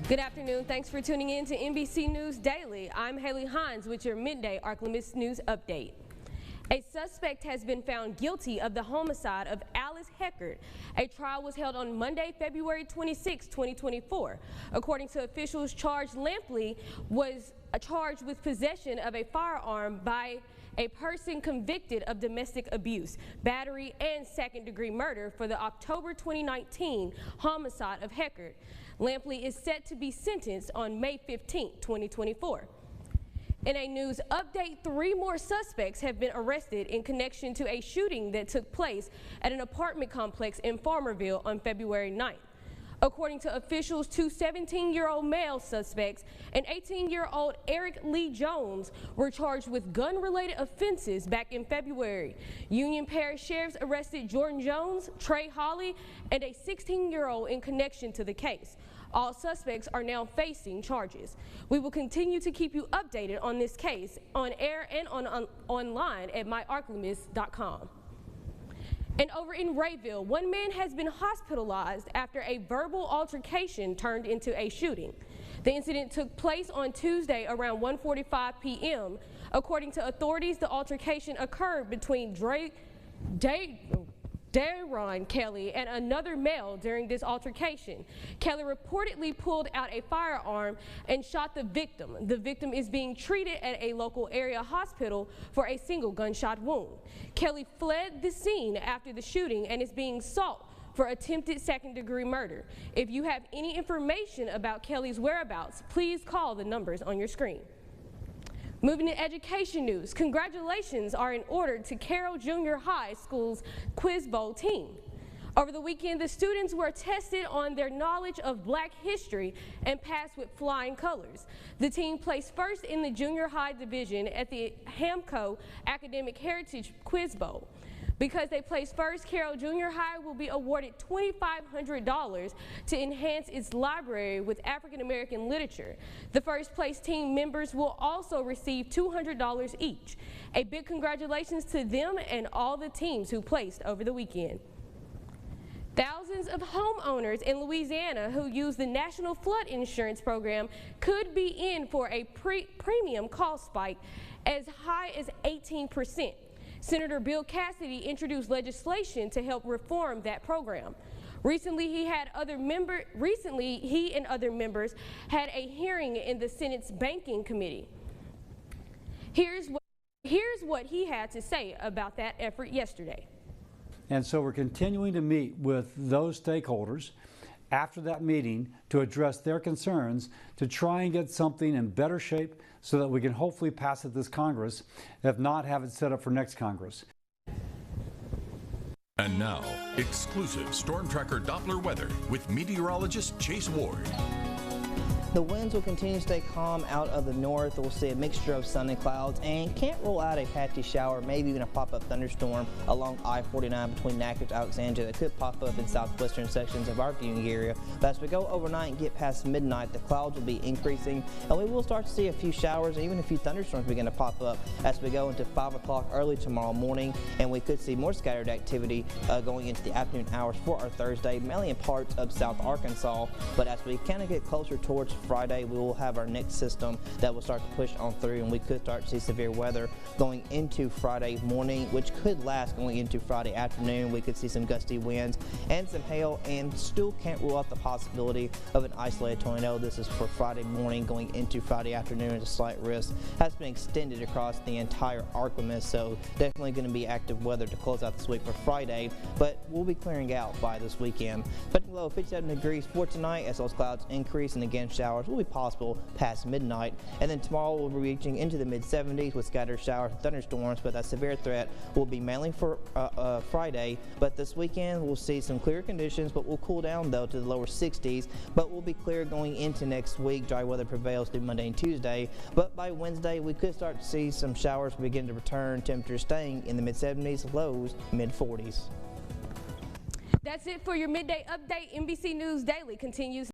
Good afternoon. Thanks for tuning in to NBC News Daily. I'm Haley Hines with your Midday Ark-La-Miss news update. A suspect has been found guilty of the homicide of Alice Heckert. A trial was held on Monday, February 26, 2024. According to officials, Lampley was charged with possession of a firearm by a person convicted of domestic abuse, battery, and second-degree murder for the October 2019 homicide of Heckert. Lampley is set to be sentenced on May 15, 2024. In a news update, 3 more suspects have been arrested in connection to a shooting that took place at an apartment complex in Farmerville on February 9th. According to officials, 2 17-year-old male suspects and 18-year-old Eric Lee Jones were charged with gun-related offenses back in February. Union Parish Sheriffs arrested Jordan Jones, Trey Hawley, and a 16-year-old in connection to the case. All suspects are now facing charges. We will continue to keep you updated on this case on air and online at myarklamiss.com. And over in Rayville, 1 man has been hospitalized after a verbal altercation turned into a shooting. The incident took place on Tuesday around 1:45 p.m. According to authorities, the altercation occurred between Daron Kelly and another male. During this altercation, Kelly reportedly pulled out a firearm and shot the victim. The victim is being treated at a local area hospital for a single gunshot wound. Kelly fled the scene after the shooting and is being sought for attempted second-degree murder. If you have any information about Kelly's whereabouts, please call the numbers on your screen. Moving to education news, congratulations are in order to Carroll Junior High School's Quiz Bowl team. Over the weekend, the students were tested on their knowledge of Black history and passed with flying colors. The team placed first in the junior high division at the Hamco Academic Heritage Quiz Bowl. Because they placed first, Carroll Junior High will be awarded $2,500 to enhance its library with African American literature. The first place team members will also receive $200 each. A big congratulations to them and all the teams who placed over the weekend. Thousands of homeowners in Louisiana who use the National Flood Insurance Program could be in for a premium cost spike as high as 18%. Senator Bill Cassidy introduced legislation to help reform that program. Recently, he and other members had a hearing in the Senate's Banking Committee. Here's what he had to say about that effort yesterday. And so we're continuing to meet with those stakeholders after that meeting to address their concerns, to try and get something in better shape so that we can hopefully pass it this Congress, if not have it set up for next Congress. And now, exclusive Storm Tracker Doppler weather with meteorologist Chase Ward. The winds will continue to stay calm out of the north. We'll see a mixture of sun and clouds and can't rule out a patchy shower, maybe even a pop-up thunderstorm along I-49 between Natchez and Alexandria that could pop up in southwestern sections of our viewing area. But as we go overnight and get past midnight, the clouds will be increasing and we will start to see a few showers and even a few thunderstorms begin to pop up as we go into 5 o'clock early tomorrow morning, and we could see more scattered activity going into the afternoon hours for our Thursday, mainly in parts of South Arkansas. But as we kind of get closer towards Friday, we will have our next system that will start to push on through, and we could start to see severe weather going into Friday morning, which could last going into Friday afternoon. We could see some gusty winds and some hail, and still can't rule out the possibility of an isolated tornado. This is for Friday morning going into Friday afternoon. It's a slight risk has been extended across the entire Ark-La-Miss, so definitely going to be active weather to close out this week for Friday, but we'll be clearing out by this weekend. Expecting low 57 degrees for tonight as those clouds increase, and again showers will be possible past midnight. And then tomorrow we'll be reaching into the mid-70s with scattered showers and thunderstorms, but that severe threat will be mainly for Friday. But this weekend we'll see some clear conditions, but we'll cool down though to the lower 60s, but we'll be clear going into next week. Dry weather prevails through Monday and Tuesday, but by Wednesday we could start to see some showers begin to return, temperatures staying in the mid-70s, lows mid-40s. That's it for your midday update. NBC News Daily continues.